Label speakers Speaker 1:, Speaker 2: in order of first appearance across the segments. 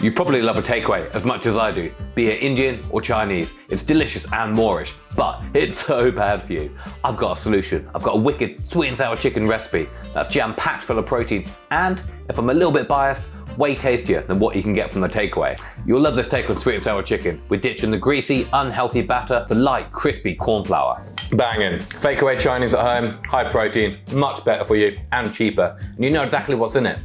Speaker 1: You probably love a takeaway as much as I do, be it Indian or Chinese. It's delicious and Moorish, but it's so bad for you. I've got a solution. I've got a wicked sweet and sour chicken recipe that's jam-packed full of protein and, if I'm a little bit biased, way tastier than what you can get from the takeaway. You'll love this take on sweet and sour chicken. We're ditching the greasy, unhealthy batter for light, crispy corn flour. Banging. Fake away Chinese at home, high protein, much better for you and cheaper. And you know exactly what's in it.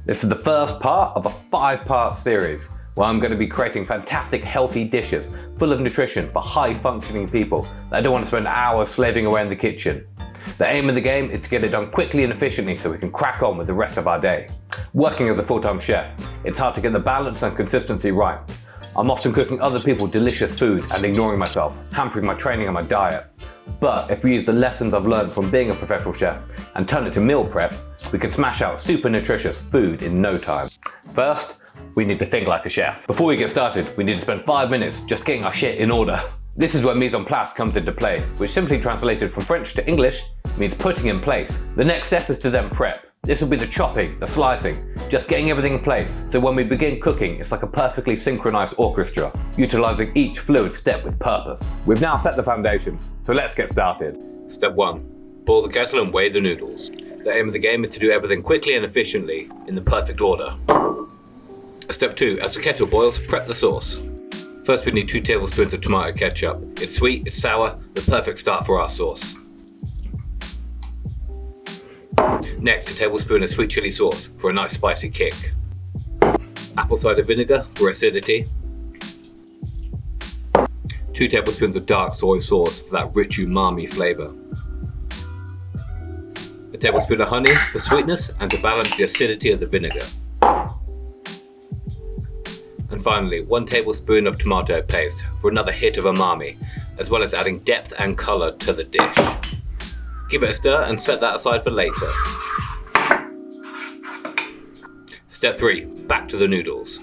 Speaker 1: This is the first part of a 5-part series where I'm going to be creating fantastic healthy dishes full of nutrition for high functioning people that don't want to spend hours slaving away in the kitchen. The aim of the game is to get it done quickly and efficiently so we can crack on with the rest of our day. Working as a full-time chef, it's hard to get the balance and consistency right. I'm often cooking other people delicious food and ignoring myself, hampering my training and my diet. But if we use the lessons I've learned from being a professional chef and turn it to meal prep, we can smash out super nutritious food in no time. First, we need to think like a chef. Before we get started, we need to spend 5 minutes just getting our shit in order. This is where mise en place comes into play, which simply translated from French to English means putting in place. The next step is to then prep. This will be the chopping, the slicing, just getting everything in place, so when we begin cooking, it's like a perfectly synchronized orchestra, utilizing each fluid step with purpose. We've now set the foundations, so let's get started. Step 1. Boil the kettle and weigh the noodles. The aim of the game is to do everything quickly and efficiently, in the perfect order. Step 2. As the kettle boils, prep the sauce. First we need 2 tablespoons of tomato ketchup. It's sweet, it's sour, the perfect start for our sauce. Next, a tablespoon of sweet chili sauce for a nice spicy kick. Apple cider vinegar for acidity. 2 tablespoons of dark soy sauce for that rich umami flavour. A tablespoon of honey for sweetness and to balance the acidity of the vinegar. And finally, 1 tablespoon of tomato paste for another hit of umami, as well as adding depth and colour to the dish. Give it a stir and set that aside for later. Step 3. Back to the noodles.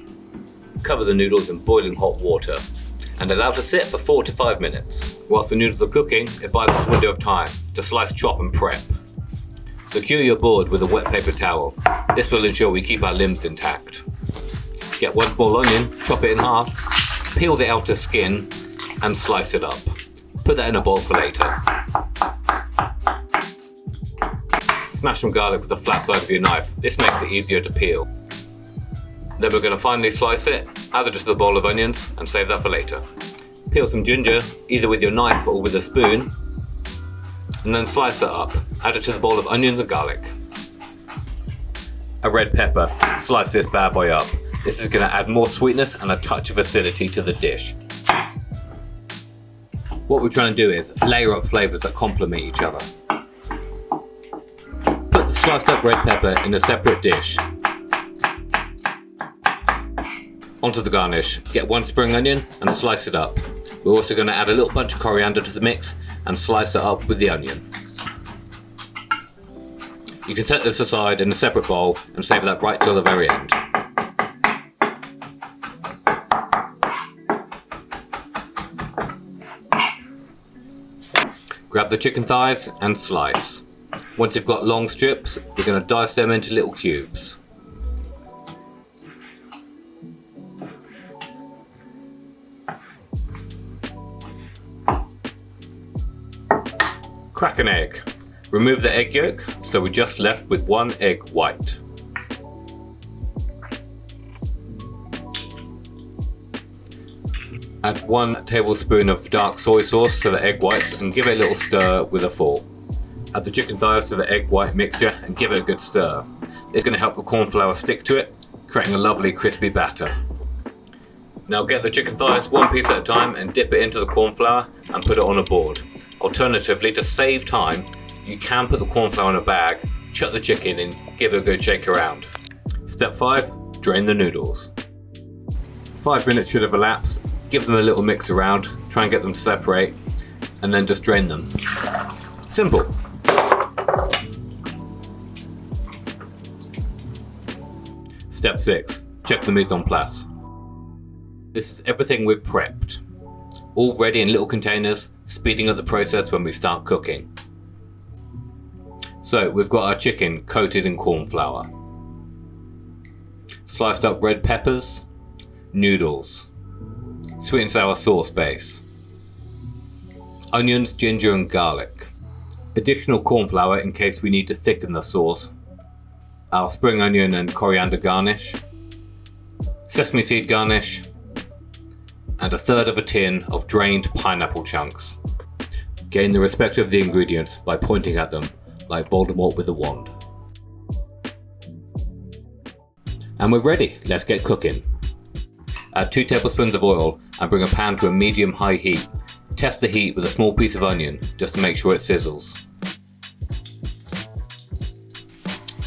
Speaker 1: Cover the noodles in boiling hot water and allow to sit for 4 to 5 minutes. Whilst the noodles are cooking, it buys us a window of time to slice, chop and prep. Secure your board with a wet paper towel. This will ensure we keep our limbs intact. Get 1 small onion, chop it in half, peel the outer skin and slice it up. Put that in a bowl for later. Smash some garlic with the flat side of your knife. This makes it easier to peel. Then we're going to finally slice it, add it to the bowl of onions and save that for later. Peel some ginger, either with your knife or with a spoon, and then slice it up. Add it to the bowl of onions and garlic. A red pepper, slice this bad boy up. This is going to add more sweetness and a touch of acidity to the dish. What we're trying to do is layer up flavours that complement each other. Put the sliced up red pepper in a separate dish. Onto the garnish, get 1 spring onion and slice it up. We're also going to add a little bunch of coriander to the mix and slice it up with the onion. You can set this aside in a separate bowl and save that right till the very end. Grab the chicken thighs and slice. Once you've got long strips, we're going to dice them into little cubes. Crack an egg. Remove the egg yolk, so we're just left with 1 egg white. Add 1 tablespoon of dark soy sauce to the egg whites and give it a little stir with a fork. Add the chicken thighs to the egg white mixture and give it a good stir. It's going to help the corn flour stick to it, creating a lovely crispy batter. Now get the chicken thighs 1 piece at a time and dip it into the corn flour and put it on a board. Alternatively, to save time, you can put the corn flour in a bag, chuck the chicken in, give it a good shake around. Step 5. Drain the noodles. 5 minutes should have elapsed. Give them a little mix around, try and get them to separate, and then just drain them. Simple. Step 6. Check the mise en place. This is everything we've prepped. All ready in little containers, speeding up the process when we start cooking. So we've got our chicken coated in corn flour. sliced up red peppers, noodles, sweet and sour sauce base, onions, ginger and garlic, additional corn flour in case we need to thicken the sauce, our spring onion and coriander garnish, sesame seed garnish, and a third of a tin of drained pineapple chunks. Gain the respect of the ingredients by pointing at them like Voldemort with a wand. And we're ready, let's get cooking. Add 2 tablespoons of oil and bring a pan to a medium-high heat. Test the heat with a small piece of onion just to make sure it sizzles.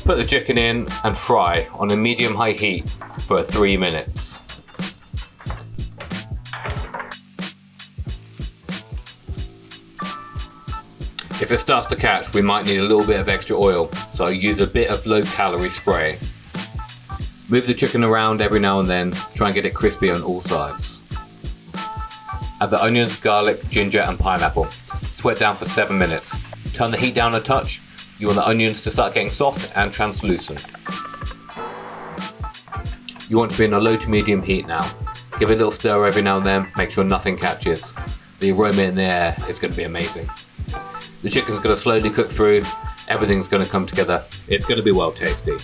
Speaker 1: Put the chicken in and fry on a medium-high heat for 3 minutes. If it starts to catch, we might need a little bit of extra oil, so I use a bit of low-calorie spray. Move the chicken around every now and then, try and get it crispy on all sides. Add the onions, garlic, ginger and pineapple. Sweat down for 7 minutes. Turn the heat down a touch. You want the onions to start getting soft and translucent. You want to be in a low to medium heat now. Give it a little stir every now and then, make sure nothing catches. The aroma in the air is going to be amazing. The chicken's going to slowly cook through, everything's going to come together. It's going to be well tasty.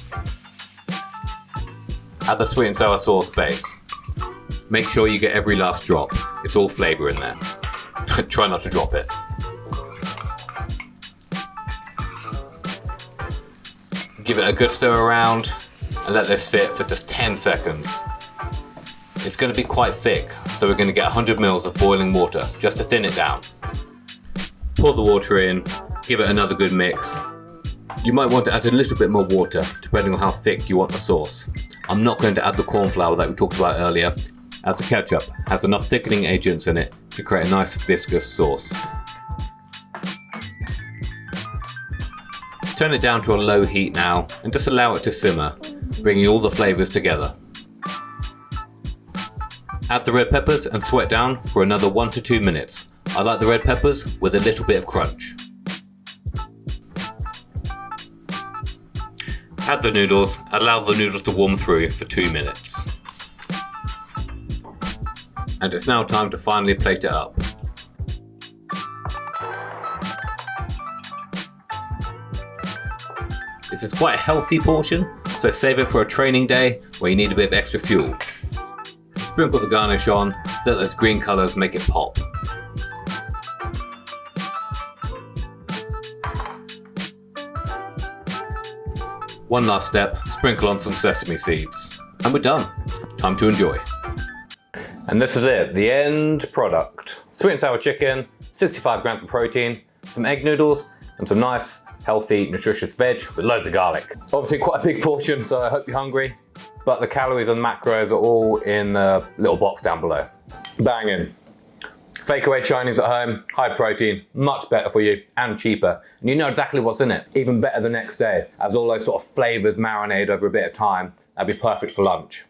Speaker 1: Add the sweet and sour sauce base. Make sure you get every last drop. It's all flavour in there. Try not to drop it. Give it a good stir around and let this sit for just 10 seconds. It's going to be quite thick, so we're going to get 100 ml of boiling water just to thin it down. Pour the water in, give it another good mix. You might want to add a little bit more water depending on how thick you want the sauce. I'm not going to add the corn flour that we talked about earlier, as the ketchup has enough thickening agents in it to create a nice viscous sauce. Turn it down to a low heat now and just allow it to simmer, bringing all the flavours together. Add the red peppers and sweat down for another 1 to 2 minutes. I like the red peppers with a little bit of crunch. Add the noodles, allow the noodles to warm through for 2 minutes. And it's now time to finally plate it up. This is quite a healthy portion, so save it for a training day where you need a bit of extra fuel. Sprinkle the garnish on, let those green colours make it pop. One last step, sprinkle on some sesame seeds. And we're done. Time to enjoy. And this is it, the end product. Sweet and sour chicken, 65 grams of protein, some egg noodles, and some nice, healthy, nutritious veg with loads of garlic. Obviously quite a big portion, so I hope you're hungry, but the calories and macros are all in the little box down below. Banging. Fake away Chinese at home, high protein, much better for you and cheaper. And you know exactly what's in it. Even better the next day, as all those sort of flavors marinate over a bit of time. That'd be perfect for lunch.